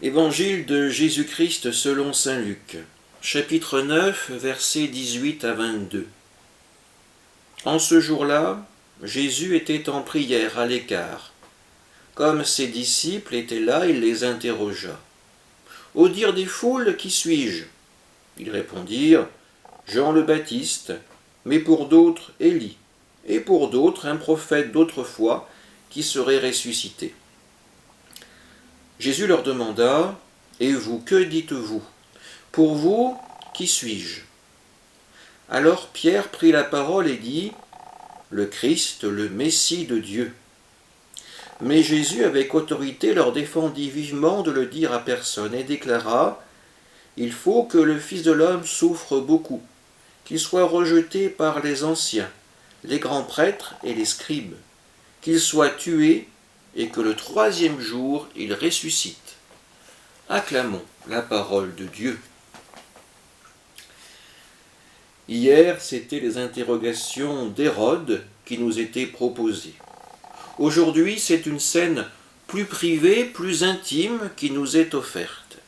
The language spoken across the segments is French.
Évangile de Jésus-Christ selon saint Luc, chapitre 9, versets 18 à 22. En ce jour-là, Jésus était en prière à l'écart. Comme ses disciples étaient là, il les interrogea. « Au dire des foules, qui suis-je » Ils répondirent « Jean le Baptiste, mais pour d'autres Élie, et pour d'autres un prophète d'autrefois qui serait ressuscité. » Jésus leur demanda « Et vous, que dites-vous? Pour vous, qui suis-je » Alors Pierre prit la parole et dit « Le Christ, le Messie de Dieu. » Mais Jésus, avec autorité, leur défendit vivement de le dire à personne et déclara « Il faut que le Fils de l'homme souffre beaucoup, qu'il soit rejeté par les anciens, les grands prêtres et les scribes, qu'il soit tué et que le troisième jour il ressuscite. » Acclamons la parole de Dieu. Hier, c'étaient les interrogations d'Hérode qui nous étaient proposées. Aujourd'hui, c'est une scène plus privée, plus intime qui nous est offerte.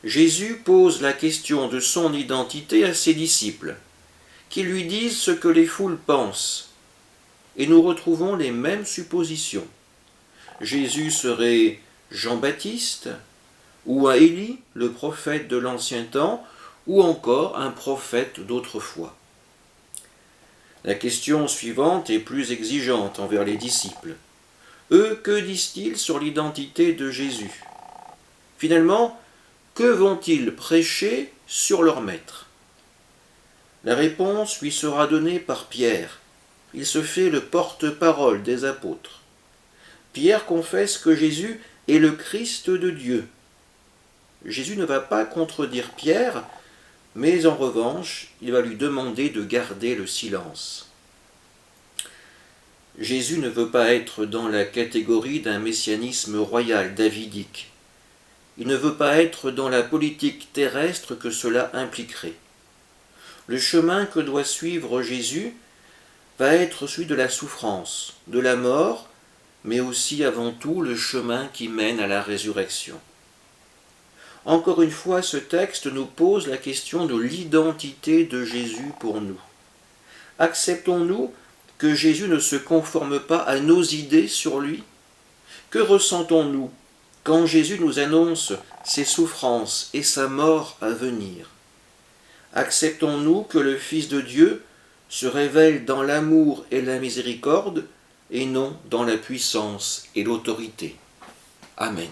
Jésus pose la question de son identité à ses disciples, qui lui disent ce que les foules pensent, et nous retrouvons les mêmes suppositions. Jésus serait Jean-Baptiste, ou un Élie, le prophète de l'ancien temps, ou encore un prophète d'autrefois. La question suivante est plus exigeante envers les disciples. Eux, que disent-ils sur l'identité de Jésus? Finalement, que vont-ils prêcher sur leur maître? La réponse lui sera donnée par Pierre. Il se fait le porte-parole des apôtres. Pierre confesse que Jésus est le Christ de Dieu. Jésus ne va pas contredire Pierre, mais en revanche, il va lui demander de garder le silence. Jésus ne veut pas être dans la catégorie d'un messianisme royal davidique. Il ne veut pas être dans la politique terrestre que cela impliquerait. Le chemin que doit suivre Jésus va être celui de la souffrance, de la mort, mais aussi avant tout le chemin qui mène à la résurrection. Encore une fois, ce texte nous pose la question de l'identité de Jésus pour nous. Acceptons-nous que Jésus ne se conforme pas à nos idées sur lui? Que ressentons-nous quand Jésus nous annonce ses souffrances et sa mort à venir? Acceptons-nous que le Fils de Dieu se révèle dans l'amour et la miséricorde et non dans la puissance et l'autorité? Amen.